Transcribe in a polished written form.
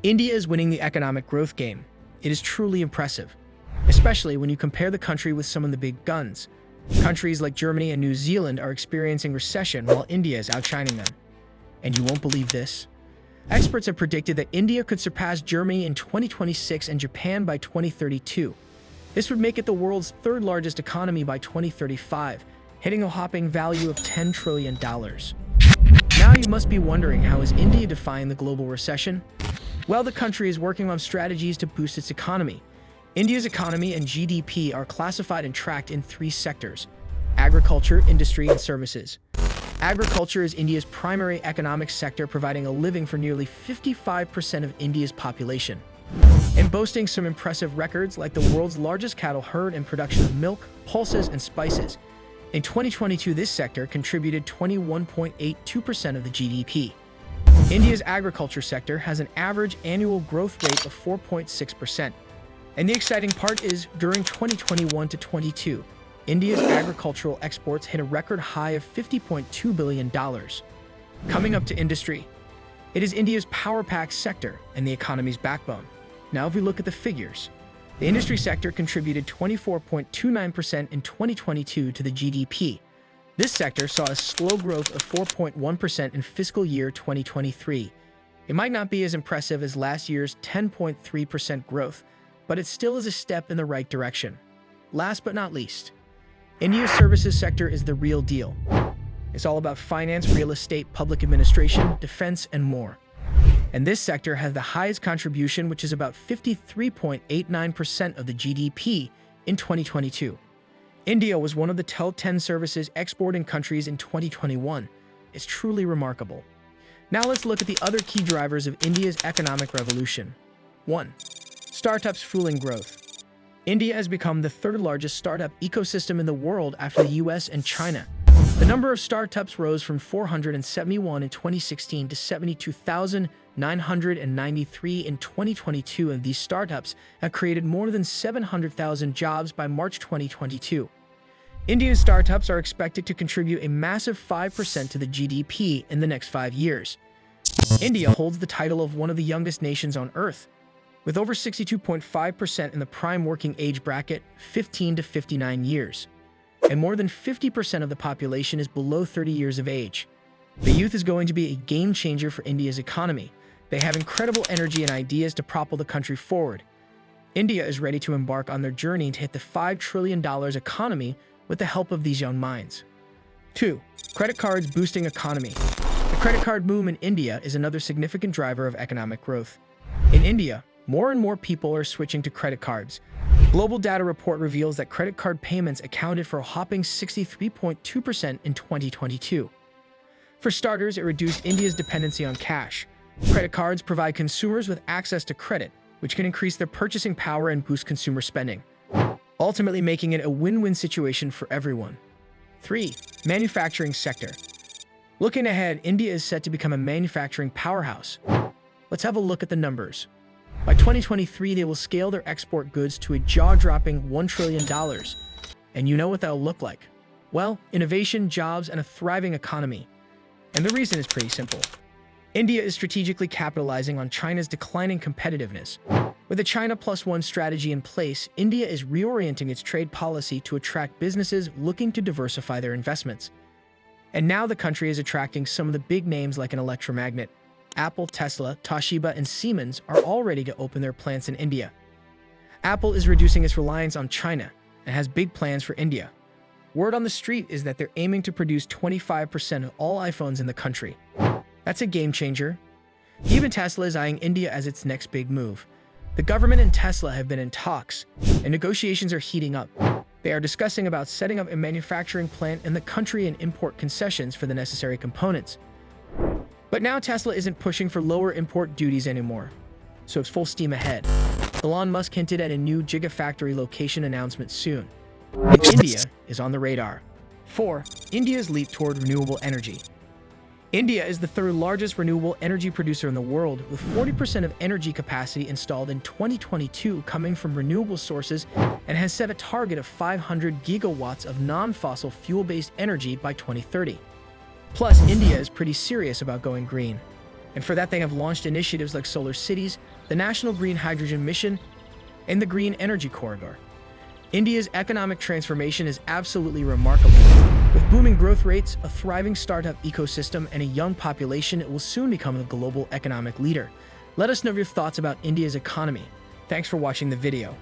India is winning the economic growth game. It is truly impressive, especially when you compare the country with some of the big guns. Countries like Germany and New Zealand are experiencing recession while India is outshining them. And you won't believe this. Experts have predicted that India could surpass Germany in 2026 and Japan by 2032. This would make it the world's third largest economy by 2035, hitting a whopping value of $10 trillion. Now you must be wondering, how is India defying the global recession? Well, the country is working on strategies to boost its economy. India's economy and GDP are classified and tracked in three sectors: agriculture, industry, and services. Agriculture is India's primary economic sector, providing a living for nearly 55% of India's population, and boasting some impressive records like the world's largest cattle herd and production of milk, pulses, and spices. In 2022, this sector contributed 21.82% of the GDP. India's agriculture sector has an average annual growth rate of 4.6%. And the exciting part is, during 2021 to 22, India's agricultural exports hit a record high of $50.2 billion. Coming up to industry, it is India's power pack sector and the economy's backbone. Now, if we look at the figures, the industry sector contributed 24.29% in 2022 to the GDP. This sector saw a slow growth of 4.1% in fiscal year 2023. It might not be as impressive as last year's 10.3% growth, but it still is a step in the right direction. Last but not least, India's services sector is the real deal. It's all about finance, real estate, public administration, defense, and more. And this sector has the highest contribution, which is about 53.89% of the GDP in 2022. India was one of the top 10 services exporting countries in 2021. It's truly remarkable. Now let's look at the other key drivers of India's economic revolution. 1. Startups fueling growth. India has become the third largest startup ecosystem in the world after the US and China. The number of startups rose from 471 in 2016 to 72,993 in 2022, and these startups have created more than 700,000 jobs by March 2022. India's startups are expected to contribute a massive 5% to the GDP in the next 5 years. India holds the title of one of the youngest nations on Earth, with over 62.5% in the prime working age bracket, 15 to 59 years. And more than 50% of the population is below 30 years of age. The youth is going to be a game changer for India's economy. They have incredible energy and ideas to propel the country forward. India is ready to embark on their journey to hit the $5 trillion economy with the help of these young minds. 2. Credit cards boosting economy. The credit card boom in India is another significant driver of economic growth. In India, more and more people are switching to credit cards. Global data report reveals that credit card payments accounted for a whopping 63.2% in 2022. For starters, it reduced India's dependency on cash. Credit cards provide consumers with access to credit, which can increase their purchasing power and boost consumer spending, ultimately making it a win-win situation for everyone. 3. Manufacturing sector. Looking ahead, India is set to become a manufacturing powerhouse. Let's have a look at the numbers. By 2023, they will scale their export goods to a jaw-dropping $1 trillion. And you know what that'll look like? Well, innovation, jobs, and a thriving economy. And the reason is pretty simple. India is strategically capitalizing on China's declining competitiveness. With the China Plus One strategy in place, India is reorienting its trade policy to attract businesses looking to diversify their investments. And now the country is attracting some of the big names like an electromagnet. Apple, Tesla, Toshiba, and Siemens are all ready to open their plants in India. Apple is reducing its reliance on China and has big plans for India. Word on the street is that they're aiming to produce 25% of all iPhones in the country. That's a game changer. Even Tesla is eyeing India as its next big move. The government and Tesla have been in talks, and negotiations are heating up. They are discussing about setting up a manufacturing plant in the country and import concessions for the necessary components. But now Tesla isn't pushing for lower import duties anymore, so it's full steam ahead. Elon Musk hinted at a new gigafactory location announcement soon. And India is on the radar. 4. India's leap toward renewable energy. India is the third largest renewable energy producer in the world, with 40% of energy capacity installed in 2022 coming from renewable sources, and has set a target of 500 gigawatts of non-fossil fuel-based energy by 2030. Plus, India is pretty serious about going green. And for that, they have launched initiatives like solar cities, the National Green Hydrogen Mission, and the Green Energy Corridor. India's economic transformation is absolutely remarkable. With booming growth rates, a thriving startup ecosystem, and a young population, it will soon become a global economic leader. Let us know your thoughts about India's economy. Thanks for watching the video.